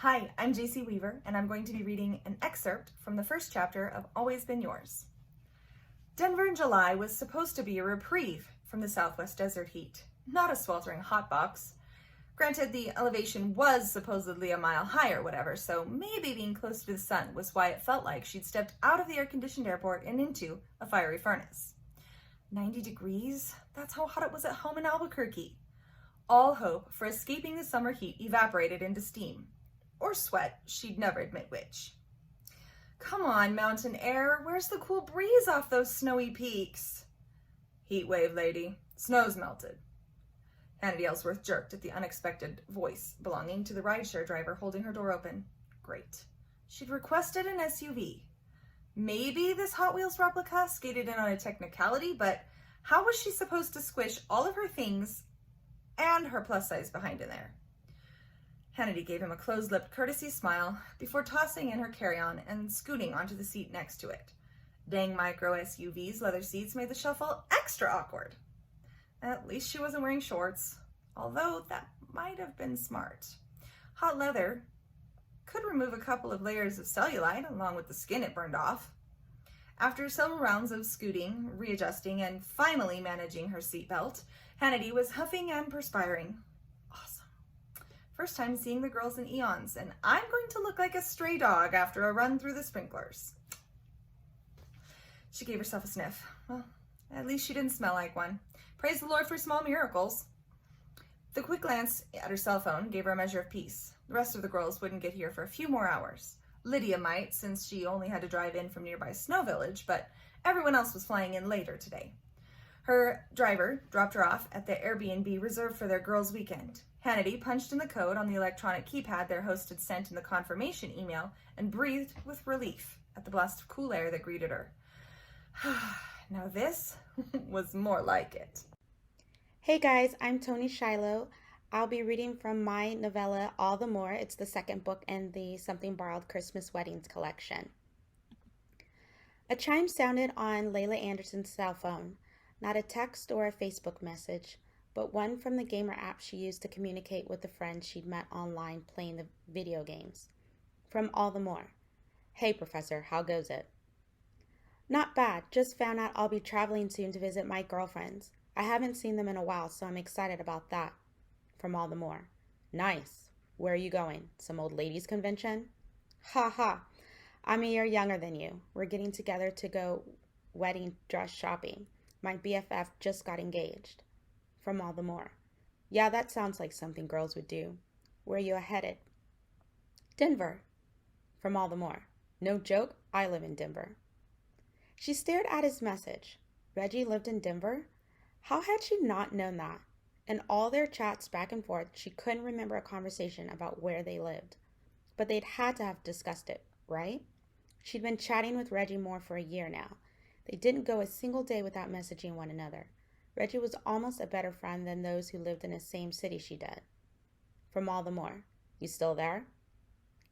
Hi, I'm JAYCEE Weaver, and I'm going to be reading an excerpt from the first chapter of Always Been Yours. Denver in July was supposed to be a reprieve from the Southwest desert heat, not a sweltering hotbox. Granted, the elevation was supposedly a mile high or whatever, so maybe being close to the sun was why it felt like she'd stepped out of the air-conditioned airport and into a fiery furnace. 90 degrees? That's how hot it was at home in Albuquerque. All hope for escaping the summer heat evaporated into steam. Or sweat, she'd never admit which. Come on, mountain air, where's the cool breeze off those snowy peaks? Heat wave, lady. Snow's melted. Hannity Ellsworth jerked at the unexpected voice belonging to the rideshare driver holding her door open. Great. She'd requested an SUV. Maybe this Hot Wheels replica skated in on a technicality, but how was she supposed to squish all of her things and her plus size behind in there? Hannity gave him a closed-lipped courtesy smile before tossing in her carry-on and scooting onto the seat next to it. Dang micro SUVs' leather seats made the shuffle extra awkward. At least she wasn't wearing shorts, although that might have been smart. Hot leather could remove a couple of layers of cellulite along with the skin it burned off. After several rounds of scooting, readjusting, and finally managing her seatbelt, Hannity was huffing and perspiring. Awesome. First time seeing the girls in eons, and I'm going to look like a stray dog after a run through the sprinklers. She gave herself a sniff. Well, at least she didn't smell like one. Praise the Lord for small miracles. The quick glance at her cell phone gave her a measure of peace. The rest of the girls wouldn't get here for a few more hours. Lydia might, since she only had to drive in from nearby Snow Village, but everyone else was flying in later today. Her driver dropped her off at the Airbnb reserved for their girls' weekend. Hannity punched in the code on the electronic keypad their host had sent in the confirmation email and breathed with relief at the blast of cool air that greeted her. Now this was more like it. Hey guys, I'm TONI Shiloh. I'll be reading from my novella All the More. It's the second book in the Something Borrowed Christmas Weddings collection. A chime sounded on Layla Anderson's cell phone. Not a text or a Facebook message, but one from the gamer app she used to communicate with the friends she'd met online playing the video games. From All the More. Hey Professor, how goes it? Not bad, just found out I'll be traveling soon to visit my girlfriends. I haven't seen them in a while, so I'm excited about that. From All the More. Nice. Where are you going? Some old ladies convention? Ha ha. I'm a year younger than you. We're getting together to go wedding dress shopping. My BFF just got engaged. From All the More. Yeah, that sounds like something girls would do. Where are you headed? Denver. From All the More. No joke, I live in Denver. She stared at his message. Reggie lived in Denver? How had she not known that? In all their chats back and forth, she couldn't remember a conversation about where they lived. But they'd had to have discussed it, right? She'd been chatting with Reggie more for a year now. They didn't go a single day without messaging one another. Reggie was almost a better friend than those who lived in the same city she did. From All the More. You still there?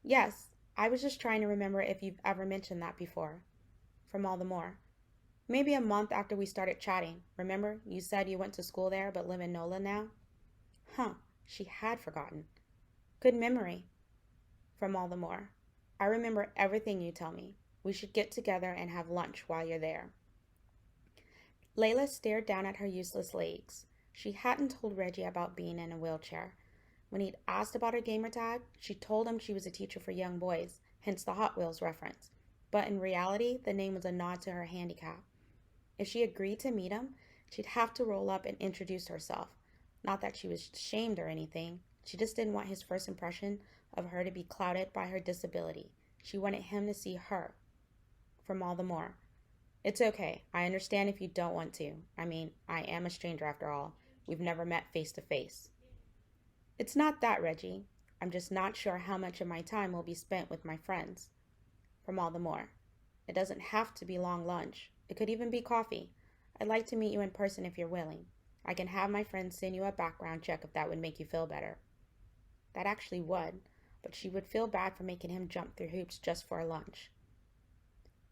Yes, I was just trying to remember if you've ever mentioned that before. From All the More. Maybe a month after we started chatting. Remember, you said you went to school there but live in NOLA now? Huh, she had forgotten. Good memory. From All the More. I remember everything you tell me. We should get together and have lunch while you're there. Layla stared down at her useless legs. She hadn't told Reggie about being in a wheelchair. When he'd asked about her gamer tag, she told him she was a teacher for young boys, hence the Hot Wheels reference. But in reality, the name was a nod to her handicap. If she agreed to meet him, she'd have to roll up and introduce herself. Not that she was ashamed or anything. She just didn't want his first impression of her to be clouded by her disability. She wanted him to see her. From All the More. It's okay. I understand if you don't want to. I mean, I am a stranger after all. We've never met face to face. It's not that, Reggie. I'm just not sure how much of my time will be spent with my friends. From All the More. It doesn't have to be long lunch. It could even be coffee. I'd like to meet you in person if you're willing. I can have my friends send you a background check if that would make you feel better. That actually would, but she would feel bad for making him jump through hoops just for a lunch.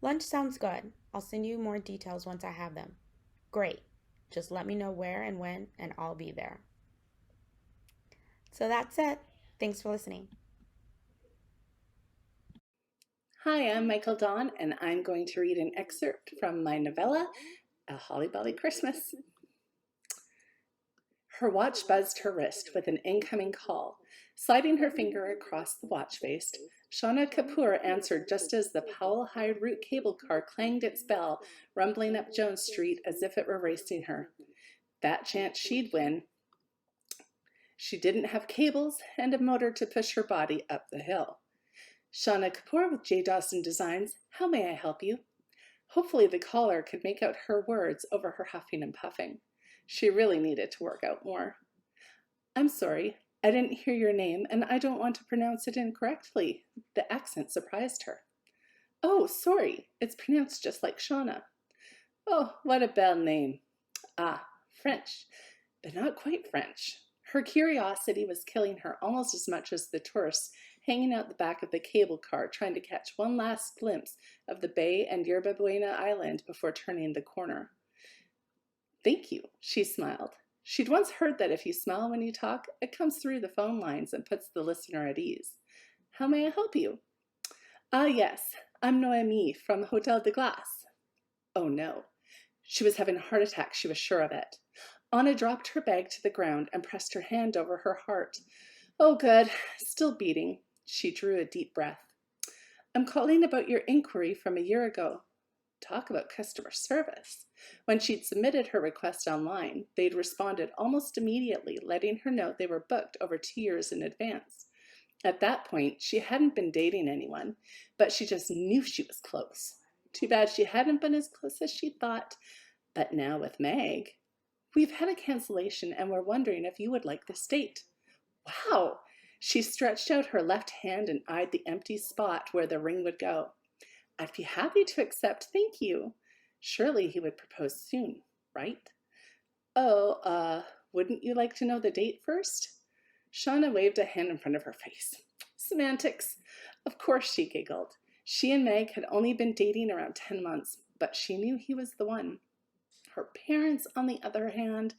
Lunch sounds good. I'll send you more details once I have them. Great. Just let me know where and when, and I'll be there. So that's it. Thanks for listening. Hi, I'm Michael Dawn, and I'm going to read an excerpt from my novella, A Holly Bolly Christmas. Her watch buzzed her wrist with an incoming call. Sliding her finger across the watch face, Shauna Kapoor answered just as the Powell High Route cable car clanged its bell, rumbling up Jones Street as if it were racing her. That chance she'd win. She didn't have cables and a motor to push her body up the hill. Shauna Kapoor with J. Dawson Designs, how may I help you? Hopefully the caller could make out her words over her huffing and puffing. She really needed to work out more. I'm sorry, I didn't hear your name and I don't want to pronounce it incorrectly. The accent surprised her. Oh, sorry, it's pronounced just like Shauna. Oh, what a belle name. Ah, French, but not quite French. Her curiosity was killing her almost as much as the tourists hanging out the back of the cable car trying to catch one last glimpse of the bay and Yerba Buena Island before turning the corner. Thank you, she smiled. She'd once heard that if you smile when you talk, it comes through the phone lines and puts the listener at ease. How may I help you? Ah, yes, I'm Noémie from Hotel de Glace. Oh no. She was having a heart attack, she was sure of it. Anna dropped her bag to the ground and pressed her hand over her heart. Oh, good. Still beating. She drew a deep breath. I'm calling about your inquiry from a year ago. Talk about customer service. When she'd submitted her request online, they'd responded almost immediately, letting her know they were booked over 2 years in advance. At that point, she hadn't been dating anyone, but she just knew she was close. Too bad she hadn't been as close as she thought. But now with Meg, we've had a cancellation and we're wondering if you would like this date. Wow! She stretched out her left hand and eyed the empty spot where the ring would go. I'd be happy to accept, thank you. Surely he would propose soon, right? Oh, wouldn't you like to know the date first? Shauna waved a hand in front of her face. Semantics. Of course, she giggled. She and Meg had only been dating around 10 months, but she knew he was the one. Her parents, on the other hand,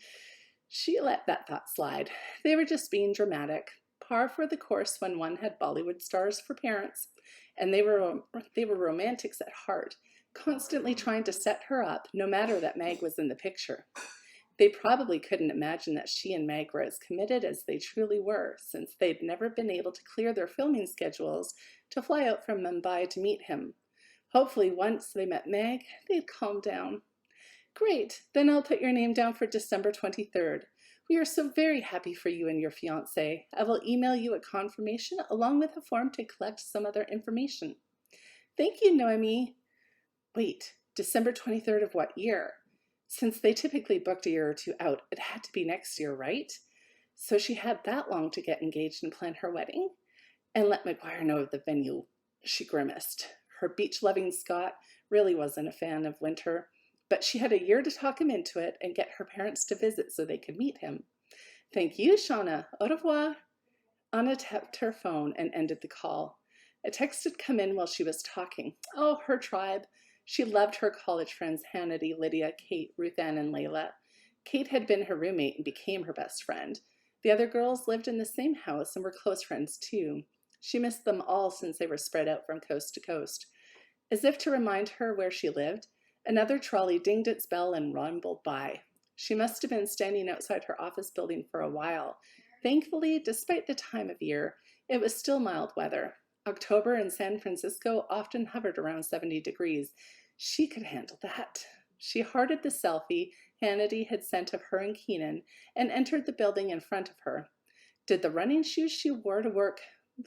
she let that thought slide. They were just being dramatic, par for the course when one had Bollywood stars for parents, and they were romantics at heart, constantly trying to set her up, no matter that Meg was in the picture. They probably couldn't imagine that she and Meg were as committed as they truly were, since they'd never been able to clear their filming schedules to fly out from Mumbai to meet him. Hopefully, once they met Meg, they'd calm down. Great, then I'll put your name down for December 23rd. We are so very happy for you and your fiancé. I will email you a confirmation along with a form to collect some other information. Thank you, Noémie. Wait, December 23rd of what year? Since they typically booked a year or two out, it had to be next year, right? So she had that long to get engaged and plan her wedding? And let McGuire know of the venue. She grimaced. Her beach-loving Scot really wasn't a fan of winter, but she had a year to talk him into it and get her parents to visit so they could meet him. Thank you, Shauna. Au revoir. Anna tapped her phone and ended the call. A text had come in while she was talking. Oh, her tribe. She loved her college friends Hannity, Lydia, Kate, Ruth Ann, and Layla. Kate had been her roommate and became her best friend. The other girls lived in the same house and were close friends too. She missed them all since they were spread out from coast to coast. As if to remind her where she lived, another trolley dinged its bell and rumbled by. She must have been standing outside her office building for a while. Thankfully, despite the time of year, it was still mild weather. October in San Francisco often hovered around 70 degrees. She could handle that. She hearted the selfie Hannity had sent of her and Keenan and entered the building in front of her. Did the running shoes she wore to work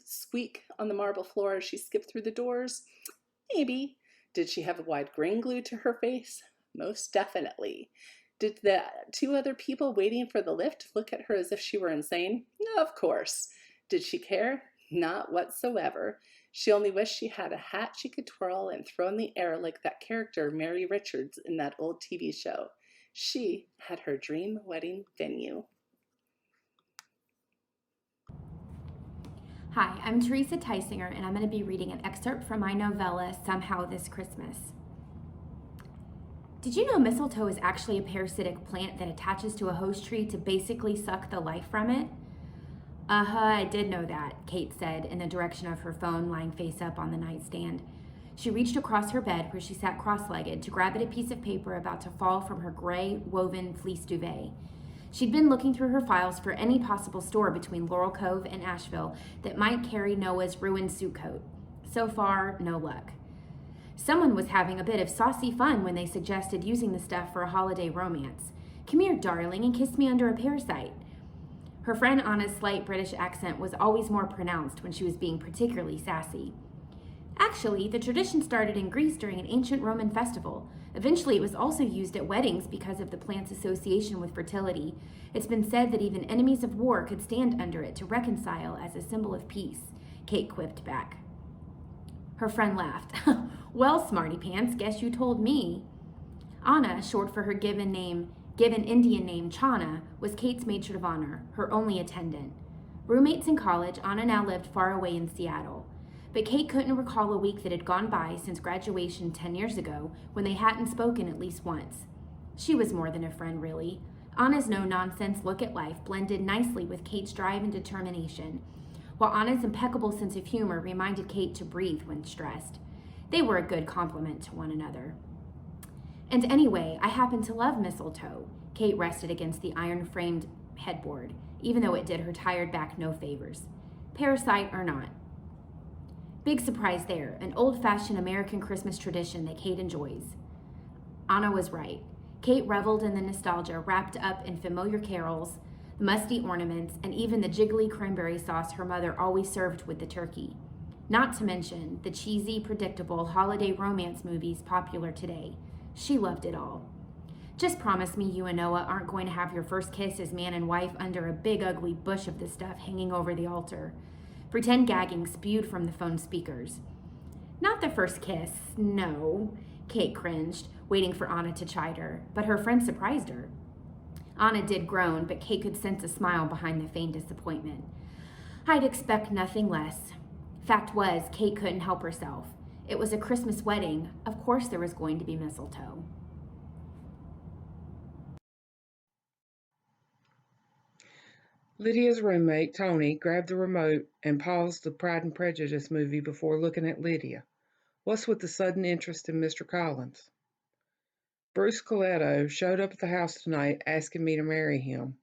squeak on the marble floor as she skipped through the doors? Maybe. Did she have a wide grin glued to her face? Most definitely. Did the two other people waiting for the lift look at her as if she were insane? Of course. Did she care? Not whatsoever. She only wished she had a hat she could twirl and throw in the air like that character Mary Richards in that old TV show. She had her dream wedding venue. Hi, I'm Teresa Tysinger, and I'm going to be reading an excerpt from my novella, Somehow This Christmas. Did you know mistletoe is actually a parasitic plant that attaches to a host tree to basically suck the life from it? I did know that, Kate said in the direction of her phone lying face up on the nightstand. She reached across her bed where she sat cross-legged to grab at a piece of paper about to fall from her gray, woven fleece duvet. She'd been looking through her files for any possible store between Laurel Cove and Asheville that might carry Noah's ruined suit coat. So far, no luck. Someone was having a bit of saucy fun when they suggested using the stuff for a holiday romance. "Come here, darling, and kiss me under a parasite." Her friend Anna's slight British accent was always more pronounced when she was being particularly sassy. Actually, the tradition started in Greece during an ancient Roman festival. Eventually, it was also used at weddings because of the plant's association with fertility. It's been said that even enemies of war could stand under it to reconcile as a symbol of peace, Kate quipped back. Her friend laughed. "Well, smarty pants, guess you told me." Anna, short for her given Indian name Chana, was Kate's matron of honor, her only attendant. Roommates in college, Anna now lived far away in Seattle. But Kate couldn't recall a week that had gone by since graduation 10 years ago when they hadn't spoken at least once. She was more than a friend, really. Anna's no-nonsense look at life blended nicely with Kate's drive and determination, while Anna's impeccable sense of humor reminded Kate to breathe when stressed. They were a good complement to one another. "And anyway, I happen to love mistletoe." Kate rested against the iron-framed headboard, even though it did her tired back no favors. "Parasite or not." Big surprise there, an old-fashioned American Christmas tradition that Kate enjoys. Anna was right. Kate reveled in the nostalgia wrapped up in familiar carols, musty ornaments, and even the jiggly cranberry sauce her mother always served with the turkey. Not to mention the cheesy, predictable holiday romance movies popular today. She loved it all. "Just promise me you and Noah aren't going to have your first kiss as man and wife under a big ugly bush of this stuff hanging over the altar." Pretend gagging spewed from the phone speakers. "Not the first kiss, no," Kate cringed, waiting for Anna to chide her, but her friend surprised her. Anna did groan, but Kate could sense a smile behind the feigned disappointment. "I'd expect nothing less." Fact was, Kate couldn't help herself. It was a Christmas wedding. Of course there was going to be mistletoe. Lydia's roommate, Toni, grabbed the remote and paused the Pride and Prejudice movie before looking at Lydia. "What's with the sudden interest in Mr. Collins?" "Bruce Coletto showed up at the house tonight asking me to marry him."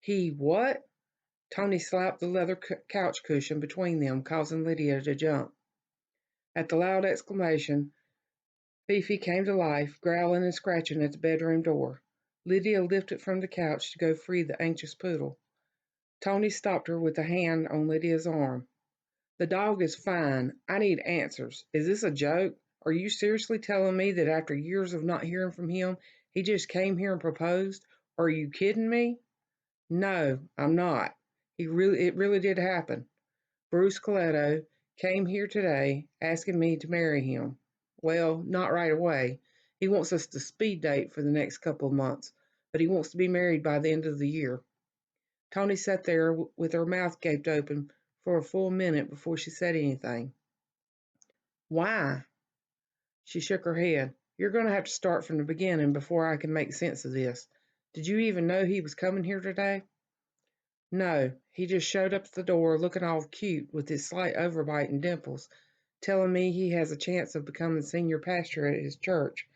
"He what?" Toni slapped the leather couch cushion between them, causing Lydia to jump. At the loud exclamation, Fifi came to life, growling and scratching at the bedroom door. Lydia lifted from the couch to go free the anxious poodle. Toni stopped her with a hand on Lydia's arm. "The dog is fine. I need answers. Is this a joke? Are you seriously telling me that after years of not hearing from him, he just came here and proposed? Are you kidding me?" "No, I'm not. It really did happen. Bruce Coletto came here today asking me to marry him. Well, not right away. He wants us to speed date for the next couple of months, but he wants to be married by the end of the year." Toni sat there with her mouth gaped open for a full minute before she said anything. "Why?" She shook her head. "You're going to have to start from the beginning before I can make sense of this. Did you even know he was coming here today?" "No, he just showed up at the door looking all cute with his slight overbite and dimples, telling me he has a chance of becoming senior pastor at his church.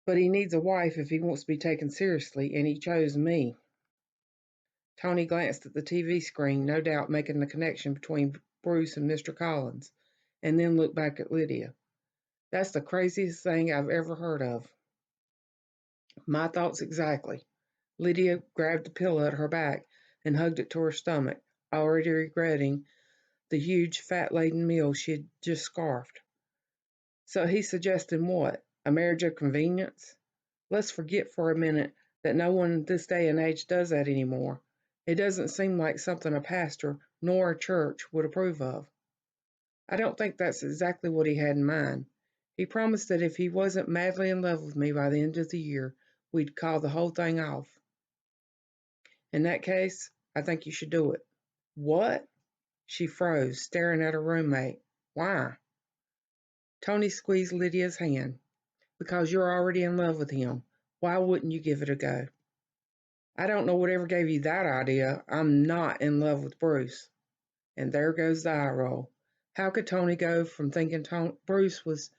But he needs a wife if he wants to be taken seriously, and he chose me." Toni glanced at the TV screen, no doubt making the connection between Bruce and Mr. Collins, and then looked back at Lydia. "That's the craziest thing I've ever heard of." "My thoughts exactly." Lydia grabbed the pillow at her back and hugged it to her stomach, already regretting the huge, fat-laden meal she had just scarfed. "So he's suggesting what? A marriage of convenience? Let's forget for a minute that no one this day and age does that anymore. It doesn't seem like something a pastor nor a church would approve of." "I don't think that's exactly what he had in mind. He promised that if he wasn't madly in love with me by the end of the year, we'd call the whole thing off." "In that case, I think you should do it." "What?" She froze, staring at her roommate. "Why?" Toni squeezed Lydia's hand. "Because you're already in love with him. Why wouldn't you give it a go?" "I don't know whatever gave you that idea. I'm not in love with Bruce." And there goes the eye roll. How could Toni go from thinking Bruce was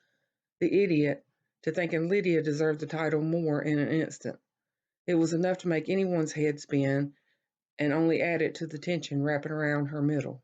the idiot to thinking Lydia deserved the title more in an instant? It was enough to make anyone's head spin and only added to the tension wrapping around her middle.